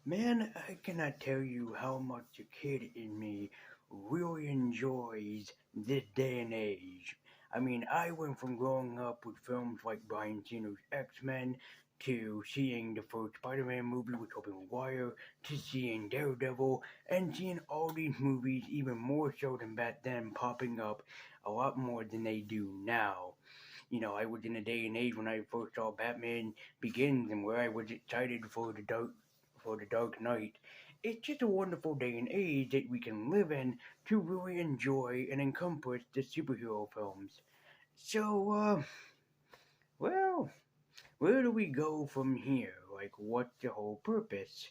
Man, I cannot tell you how much the kid in me really enjoys this day and age. I mean, I went from growing up with films like Brian Singer's X-Men to seeing the first Spider-Man movie with Tobey Maguire to seeing Daredevil and seeing all these movies even more so than back then popping up a lot more than they do now. I was in a day and age when I first saw Batman Begins and where I was excited for the Dark Knight. It's just a wonderful day and age that we can live in to really enjoy and encompass the superhero films. So, well, where do we go from here? Like, what's the whole purpose?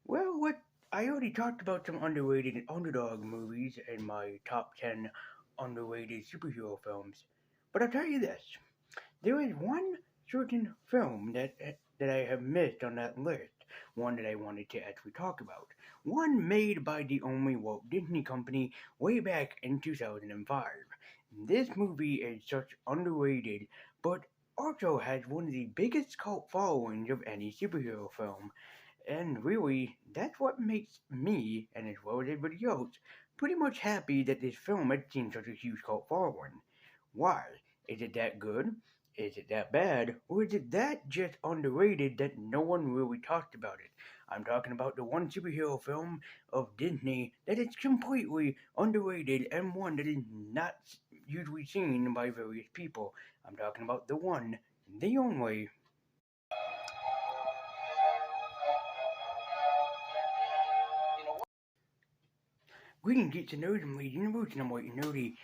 Well, what I already talked about some underrated underdog movies in my top 10 underrated superhero films. But I'll tell you this. There is one certain film that I have missed on that list, one that I wanted to actually talk about. One made by the only Walt Disney Company way back in 2005. This movie is such underrated, but also has one of the biggest cult followings of any superhero film. And really, that's what makes me, and as well as everybody else, pretty much happy that this film had seen such a huge cult following. Why? Is it that good? Is it that bad? Or is it that just underrated that no one really talked about it? I'm talking about the one superhero film of Disney that is completely underrated and one that is not usually seen by various people. I'm talking about the one, the only. Greetings, geeks and nerds, I'm Lady Universe, and I'm White and Nerdy.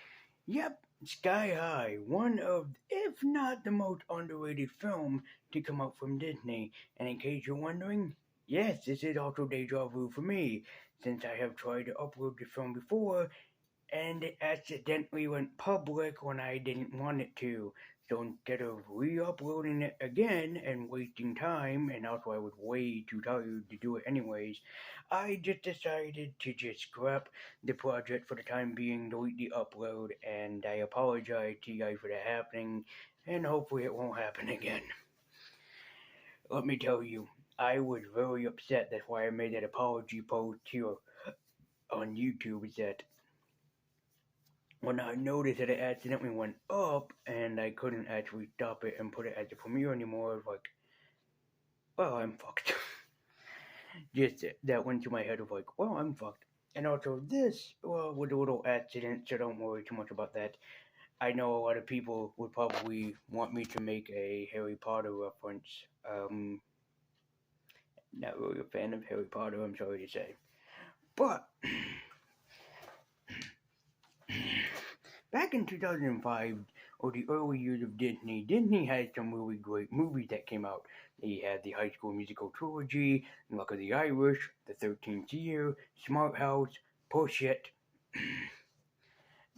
Yep, Sky High, one of, if not the most underrated film to come out from Disney. And in case you're wondering, yes, this is also deja vu for me, since I have tried to upload the film before, and it accidentally went public when I didn't want it to. So instead of re-uploading it again and wasting time, and also I was way too tired to do it anyways, I just decided to just scrap the project for the time being, delete the upload, and I apologize to you guys for that happening, and hopefully it won't happen again. Let me tell you, I was very upset. That's why I made that apology post here on YouTube. Is that when I noticed that it accidentally went up and I couldn't actually stop it and put it as a premiere anymore, I was like, well, I'm fucked. Just that went through my head of like, well, I'm fucked. And also, this was a little accident, so don't worry too much about that. I know a lot of people would probably want me to make a Harry Potter reference. Not really a fan of Harry Potter, I'm sorry to say. But back in 2005, or the early years of Disney, Disney had some really great movies that came out. They had the High School Musical trilogy, Luck of the Irish, The 13th Year, Smart House, Push It.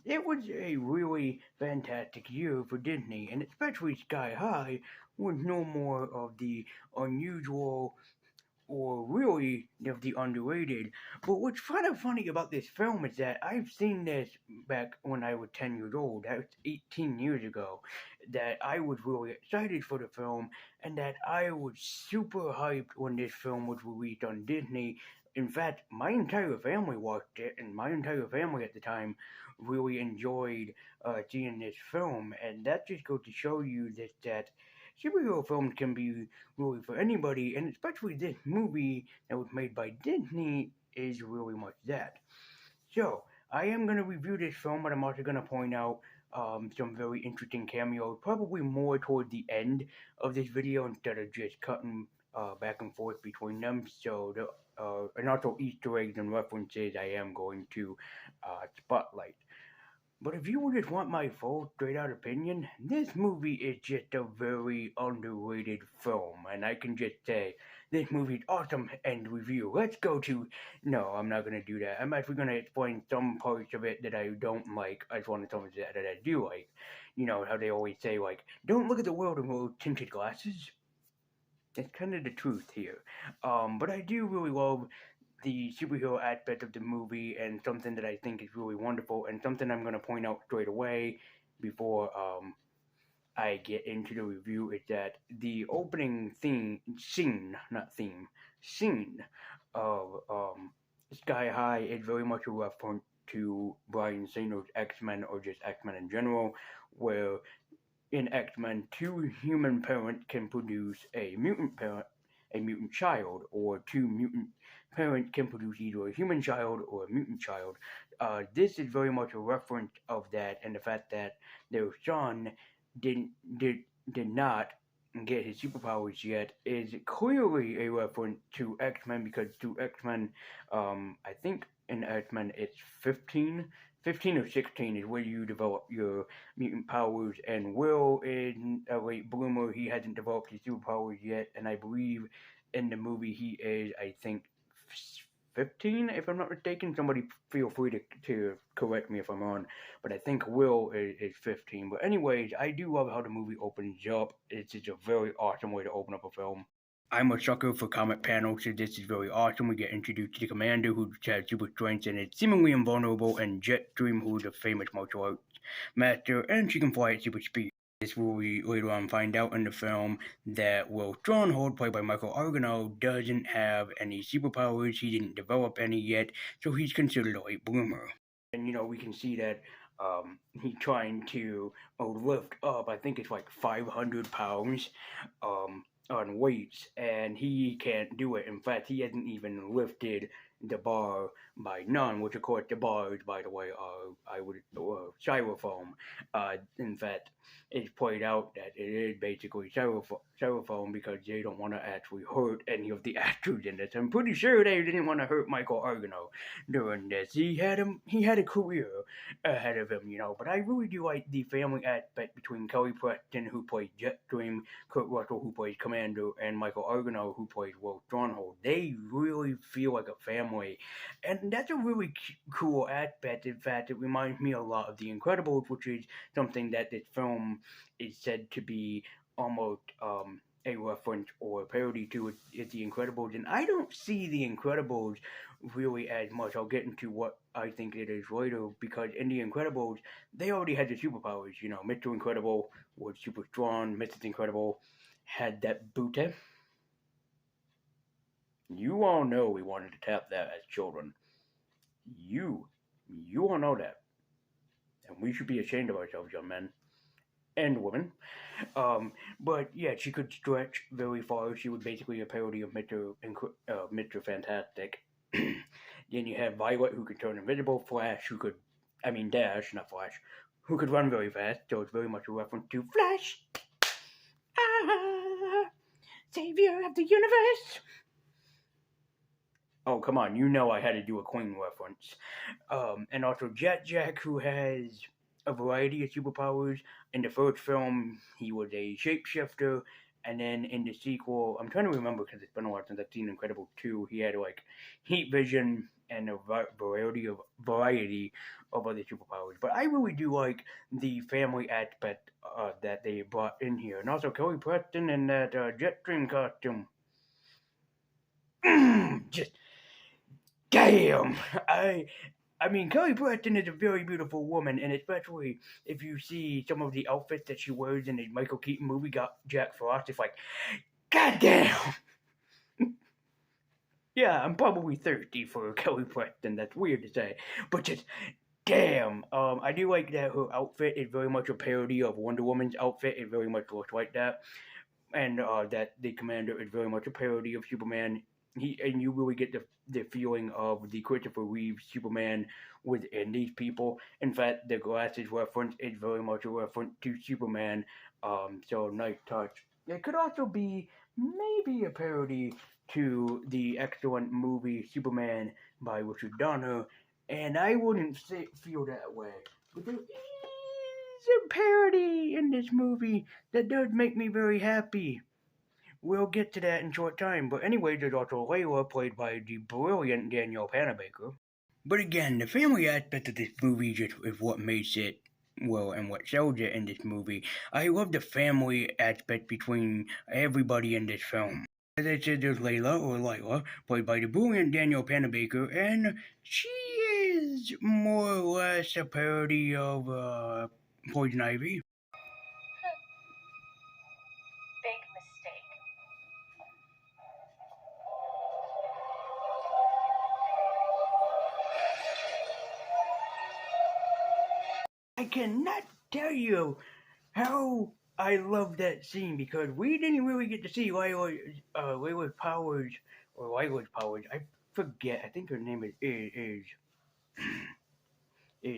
It was a really fantastic year for Disney, and especially Sky High was no more of the unusual or really of the underrated. But what's kind of funny about this film is that I've seen this back when I was 10 years old. That was 18 years ago. That I was really excited for the film, and that I was super hyped when this film was released on Disney. In fact, my entire family watched it, and my entire family at the time really enjoyed seeing this film. And that just goes to show you that superhero films can be really for anybody, and especially this movie that was made by Disney is really much that. So, I am going to review this film, but I'm also going to point out some very interesting cameos, probably more toward the end of this video instead of just cutting back and forth between them. So, and also Easter eggs and references I am going to spotlight. But if you just want my full, straight out opinion, this movie is just a very underrated film, and I can just say, this movie is awesome, end review. Let's go to. No, I'm not gonna do that. I'm actually gonna explain some parts of it that I don't like. I just want to tell you that I do like. You know, how they always say, like, don't look at the world in rose tinted glasses. That's kind of the truth here. But I do really love the superhero aspect of the movie and something that I think is really wonderful and something I'm going to point out straight away before I get into the review is that the opening scene of Sky High is very much a reference to Brian Singer's X-Men or just X-Men in general, where in X-Men, two human parents can produce a mutant child, or two mutant parents can produce either a human child or a mutant child. This is very much a reference of that, and the fact that their son didn't did did not get his superpowers yet is clearly a reference to X-Men, because to X-Men, I think in X-Men it's 15 or 16 is where you develop your mutant powers, and Will is a late bloomer. He hasn't developed his superpowers yet, and I believe in the movie he is, I think, 15, if I'm not mistaken. Somebody feel free to correct me if I'm wrong, but I think Will is 15. But anyways, I do love how the movie opens up. It's just a very awesome way to open up a film. I'm a sucker for comic panels, so this is very awesome. We get introduced to the commander, who has super strength and is seemingly invulnerable, and Jetstream, who is a famous martial arts master, and she can fly at super speed. This will we later on find out in the film that Will Stronghold, played by Michael Argano, doesn't have any superpowers. He didn't develop any yet, so he's considered a late bloomer. And we can see that he's trying to lift up, I think it's like 500 pounds on weights, and he can't do it. In fact, he hasn't even lifted the bar by none, which of course the bars, by the way, are styrofoam. In fact, it's played out that it is basically styrofoam because they don't want to actually hurt any of the actors in this. I'm pretty sure they didn't want to hurt Michael Argano during this. He had a career ahead of him, But I really do like the family aspect between Kelly Preston, who plays Jetstream, Kurt Russell, who plays Commander, and Michael Argano, who plays Will Stronghold. They really feel like a family, and that's a really cool aspect. In fact, it reminds me a lot of The Incredibles, which is something that this film is said to be almost a reference or a parody to it, The Incredibles, and I don't see The Incredibles really as much. I'll get into what I think it is later, because in The Incredibles, they already had the superpowers. Mr. Incredible was super strong, Mrs. Incredible had that booty. You all know we wanted to tap that as children. You all know that. And we should be ashamed of ourselves, young men and women. But yeah, she could stretch very far. She was basically a parody of Mr. Fantastic. Then you have Violet, who could turn invisible, Flash, Dash, not Flash, who could run very fast, so it's very much a reference to Flash, savior of the universe. Oh, come on, I had to do a Queen reference. And also Jack, who has a variety of superpowers. In the first film, he was a shapeshifter, and then in the sequel, I'm trying to remember because it's been a while since I've seen Incredible 2, he had like heat vision and a variety of other superpowers. But I really do like the family aspect that they brought in here, and also Kelly Preston in that Jetstream costume. Just damn! Kelly Preston is a very beautiful woman, and especially if you see some of the outfits that she wears in the Michael Keaton movie, Jack Frost, it's like, goddamn! Yeah, I'm probably thirsty for Kelly Preston, that's weird to say, but just, damn! I do like that her outfit is very much a parody of Wonder Woman's outfit, it very much looks like that, and that the Commander is very much a parody of Superman. You really get the feeling of the Christopher Reeve Superman within these people. In fact, the glasses reference is very much a reference to Superman. So nice touch. It could also be maybe a parody to the excellent movie Superman by Richard Donner, and I wouldn't feel that way. But there is a parody in this movie that does make me very happy. We'll get to that in short time, but anyway, there's also Layla, played by the brilliant Danielle Panabaker. But again, the family aspect of this movie just is what makes it, and what sells it in this movie. I love the family aspect between everybody in this film. As I said, there's Layla, played by the brilliant Danielle Panabaker, and she is more or less a parody of Poison Ivy. I cannot tell you how I love that scene because we didn't really get to see Layla's powers or Lila's powers. I forget. I think her name is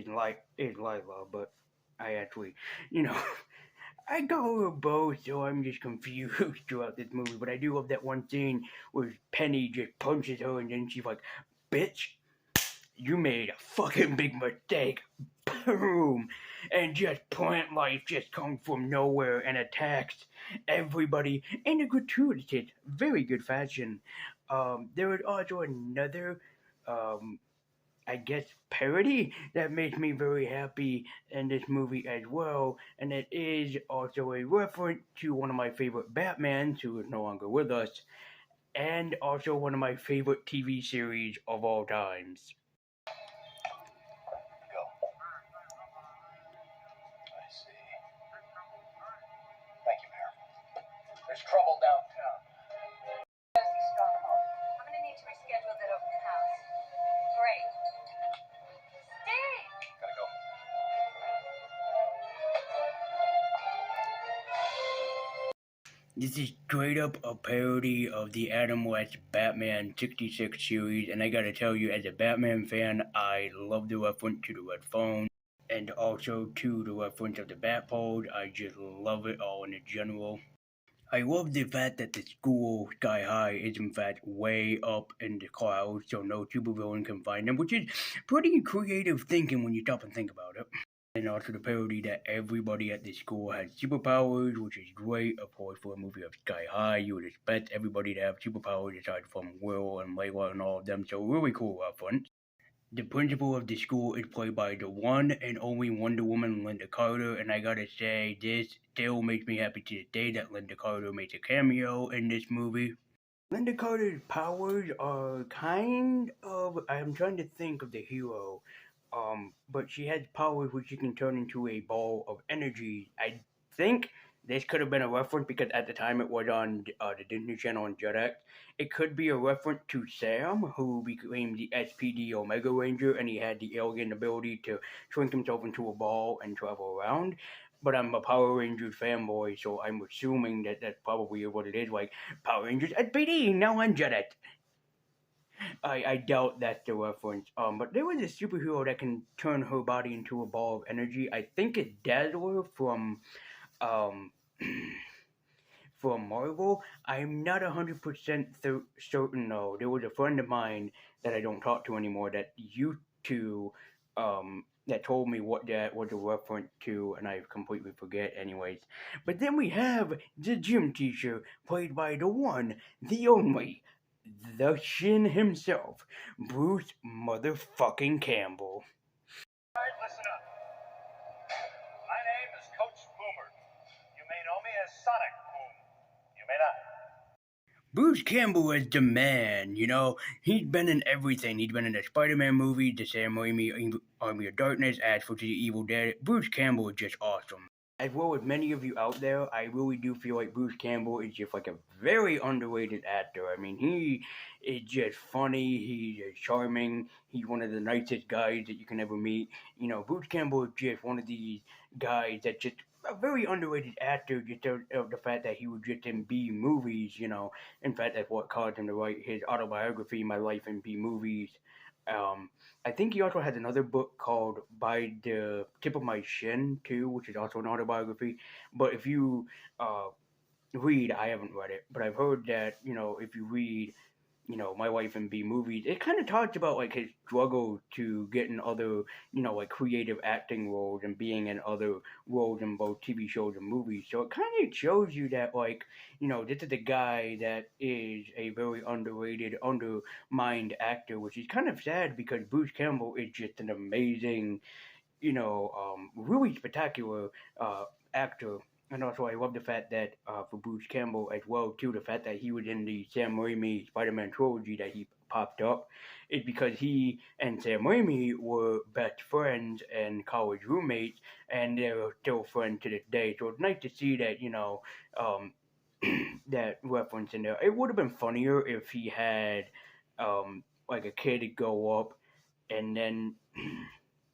Lila, but I actually, you know, I call her both, so I'm just confused throughout this movie. But I do love that one scene where Penny just punches her, and then she's like, "Bitch, you made a fucking big mistake." Boom, and just Plant Life just comes from nowhere and attacks everybody in a gratuitous, very good fashion. There was also another um, I guess, parody that makes me very happy in this movie as well. And it is also a reference to one of my favorite Batmans, who is no longer with us, and also one of my favorite TV series of all times. Go. I see. Thank you, Mayor. There's trouble downtown. Stronghold. I'm gonna need to reschedule that open house. Great. Steve! Gotta go. This is straight up a parody of the Adam West Batman 66 series, and I gotta tell you, as a Batman fan, I love the reference to the red phone and also to the reference of the Batpole. I just love it all in general. I love the fact that the school Sky High is in fact way up in the clouds, so no supervillain can find them, which is pretty creative thinking when you stop and think about it. And also the parody that everybody at the school has superpowers, which is great. Of course, for a movie of Sky High, you would expect everybody to have superpowers aside from Will and Layla and all of them, so really cool reference. The principal of the school is played by the one and only Wonder Woman, Linda Carter, and I gotta say, this still makes me happy to this day that Linda Carter makes a cameo in this movie. Linda Carter's powers are kind of. I'm trying to think of the hero. But she has powers which she can turn into a ball of energy. I think this could have been a reference because at the time it was on the Disney Channel on Jetix. It could be a reference to Sam, who became the SPD Omega Ranger, and he had the alien ability to shrink himself into a ball and travel around. But I'm a Power Rangers fanboy, so I'm assuming that that's probably what it is. Like Power Rangers SPD now on Jetix. I doubt that's the reference. But there was a superhero that can turn her body into a ball of energy. I think it's Dazzler um from Marvel. I'm not 100% certain though. There was a friend of mine that I don't talk to anymore that used to that told me what that was a reference to, and I completely forget. Anyways, but then we have the gym teacher, played by the one, the only, the Shin himself, Bruce motherfucking Campbell. All right, listen up. My name is Coach Boomer. You may know me as Sonic Boom. You may not. Bruce Campbell is the man, you know. He's been in everything. He's been in the Spider-Man movie, the Sam Raimi Army of Darkness, Ash for the Evil Dead. Bruce Campbell is just awesome. As well as many of you out there, I really do feel like Bruce Campbell is just like a very underrated actor. I mean, he is just funny. He's just charming. He's one of the nicest guys that you can ever meet. You know, Bruce Campbell is just one of these guys that just a very underrated actor, just of the fact that he was just in B movies. You know, in fact, that's what caused him to write his autobiography, My Life in B Movies. Um, I think he also has another book called By the Tip of My Shin too, which is also an autobiography. But if you uh, read, I haven't read it, but I've heard that if you read My Wife in B Movies, it kind of talks about like his struggle to get in other, like creative acting roles and being in other roles in both TV shows and movies. So it kind of shows you that like, this is a guy that is a very underrated, undermined actor, which is kind of sad because Bruce Campbell is just an amazing, really spectacular actor. And also, I love the fact that for Bruce Campbell as well too, the fact that he was in the Sam Raimi Spider-Man trilogy that he popped up is because he and Sam Raimi were best friends and college roommates, and they're still friends to this day. So it's nice to see that um, that reference in there. It would have been funnier if he had like a kid go up and then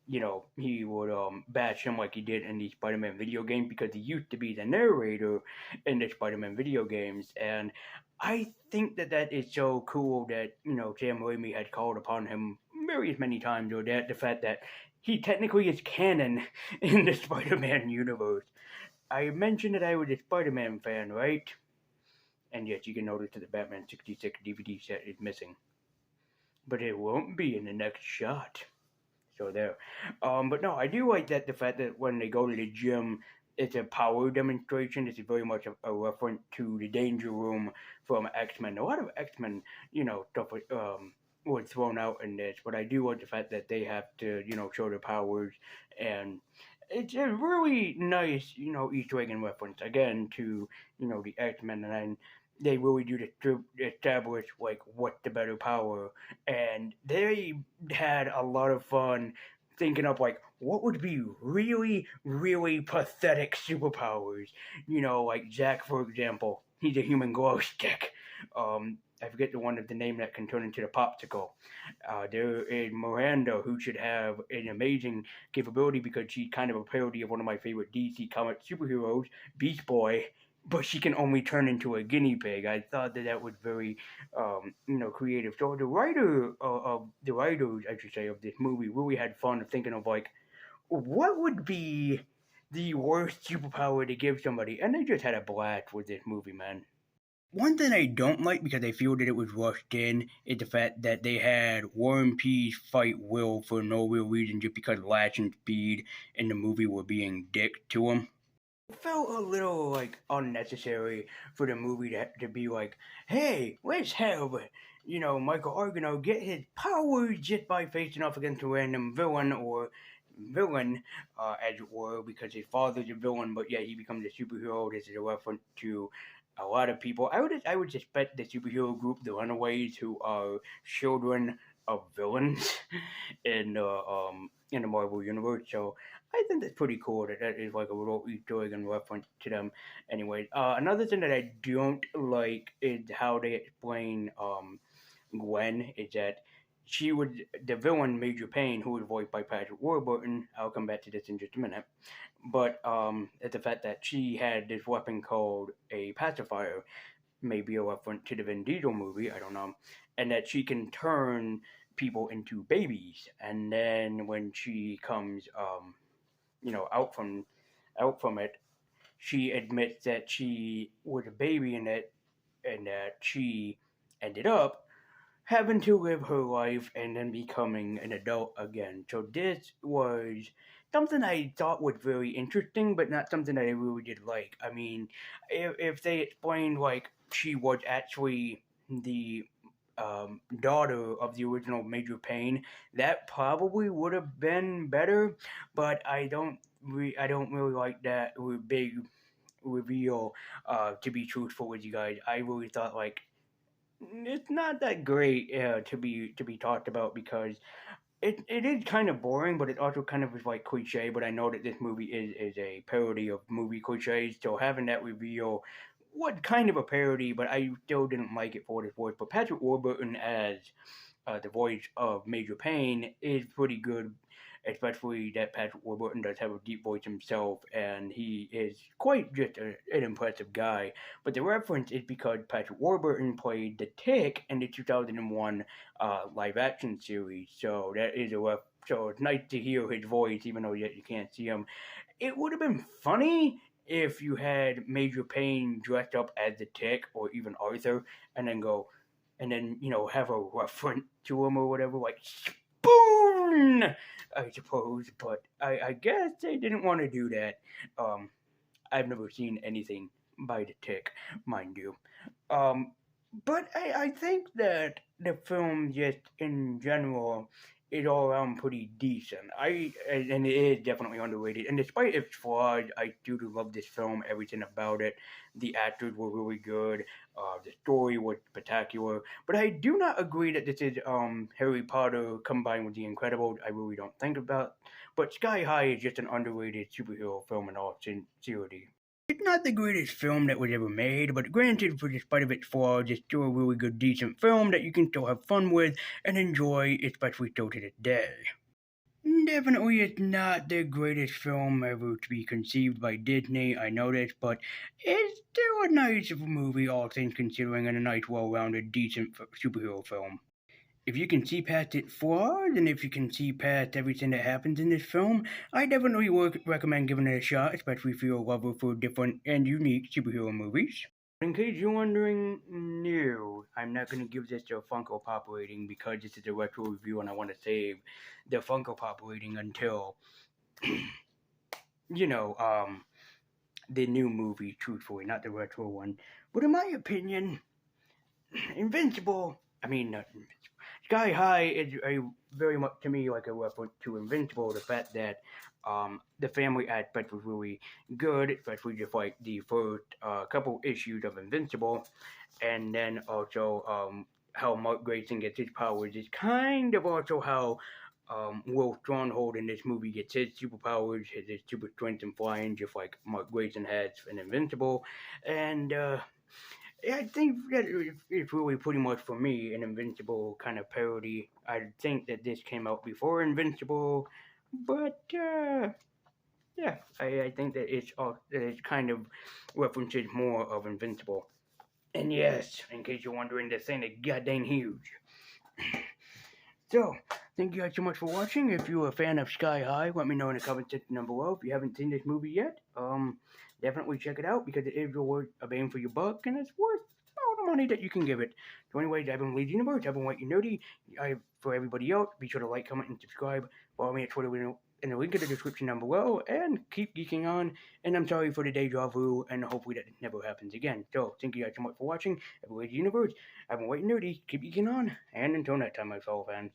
he would bash him like he did in the Spider-Man video game because he used to be the narrator in the Spider-Man video games, and I think that is so cool that Sam Raimi had called upon him various many times, or that the fact that he technically is canon in the Spider-Man universe. I mentioned that I was a Spider-Man fan, right? And yet you can notice that the Batman 66 DVD set is missing, but it won't be in the next shot. So there. But no, I do like that the fact that when they go to the gym, it's a power demonstration. It's very much a reference to the Danger Room from X Men. A lot of X Men, stuff was thrown out in this, but I do like the fact that they have to, show their powers, and it's a really nice, Easter egg and reference again to, the X Men, and then they really do establish like what's the better power, and they had a lot of fun thinking up like what would be really, really pathetic superpowers. Like Jack, for example, he's a human glow stick. I forget the one of the name that can turn into the popsicle. There is Miranda, who should have an amazing capability because she's kind of a parody of one of my favorite DC comic superheroes, Beast Boy, but she can only turn into a guinea pig. I thought that was very, creative. So the writers, I should say, of this movie really had fun thinking of like, what would be the worst superpower to give somebody, and they just had a blast with this movie, man. One thing I don't like because I feel that it was rushed in is the fact that they had War and Peace fight Will for no real reason just because Lash and Speed in the movie were being dick to him. It felt a little like unnecessary for the movie to be like, hey, let's have Michael Argano get his powers just by facing off against a random villain, as it were, because his father's a villain, but yet he becomes a superhero. This is a reference to a lot of people. I would suspect the superhero group, the Runaways, who are children of villains in the Marvel universe. So I think that's pretty cool that is like a little Easter egg and reference to them. Anyways, another thing that I don't like is how they explain Gwen is that she was the villain Major Payne, who was voiced by Patrick Warburton. I'll come back to this in just a minute. But it's the fact that she had this weapon called a pacifier, maybe a reference to the Vin Diesel movie, I don't know, and that she can turn people into babies. And then when she comes, out from it, she admits that she was a baby in it, and that she ended up having to live her life and then becoming an adult again. So this was something I thought was very interesting, but not something that I really did like. I mean, if they explained like she was actually the daughter of the original Major Payne, that probably would have been better. But I don't really like that big reveal. To be truthful with you guys, I really thought like it's not that great to be talked about because it is kind of boring, but it also kind of is like cliche. But I know that this movie is a parody of movie cliches, so having that reveal was kind of a parody, but I still didn't like it for what it was. But Patrick Warburton as the voice of Major Payne is pretty good, especially that Patrick Warburton does have a deep voice himself, and he is quite just an impressive guy. But the reference is because Patrick Warburton played the Tick in the 2001 live action series, so that is so it's nice to hear his voice, even though yet you can't see him. It would have been funny if you had Major Payne dressed up as the Tick or even Arthur, and then have a reference to him or whatever, like spoon, I suppose. But I guess they didn't want to do that. I've never seen anything by the Tick, mind you. Um, but I think that the film, just in general, is all around pretty decent. And it is definitely underrated. And despite its flaws, I do love this film. Everything about it. The actors were really good. The story was spectacular. But I do not agree that this is Harry Potter combined with The Incredibles. I really don't think about. But Sky High is just an underrated superhero film in all sincerity. It's not the greatest film that was ever made, but granted, for despite of its flaws, it's still a really good, decent film that you can still have fun with and enjoy, especially still to this day. Definitely, it's not the greatest film ever to be conceived by Disney, I know this, but it's still a nice movie, all things considering, and a nice, well rounded, decent superhero film. If you can see past its flaws, and if you can see past everything that happens in this film, I definitely would recommend giving it a shot, especially if you're a lover for different and unique superhero movies. In case you're wondering, no, I'm not going to give this a Funko Pop rating because this is a retro review and I want to save the Funko Pop rating until, you know, the new movie, truthfully, not the retro one. But in my opinion, Invincible, I mean, not Invincible, Sky High is a very much to me like a reference to Invincible. The fact that the family aspect was really good, especially just like the first couple issues of Invincible, and then also how Mark Grayson gets his powers is kind of also how Will Stronghold in this movie gets his superpowers, his super strength and flying, just like Mark Grayson has in Invincible, and yeah, I think that it's really pretty much for me an Invincible kind of parody. I think that this came out before Invincible, but yeah, I think that it's kind of references more of Invincible. And yes, in case you're wondering, this ain't a goddamn huge. So, thank you guys so much for watching. If you're a fan of Sky High, let me know in the comment section down below. If you haven't seen this movie yet, definitely check it out because it is worth a bang for your buck and it's worth all the money that you can give it. So anyways, I've been Lead Universe, I've been White and Nerdy. For everybody else, be sure to like, comment, and subscribe. Follow me at Twitter in the link in the description down below, and keep geeking on. And I'm sorry for the deja vu, and hopefully that never happens again. So, thank you guys so much for watching. I've been Lead Universe, I've been White and Nerdy. Keep geeking on, and until next time, my fellow fans.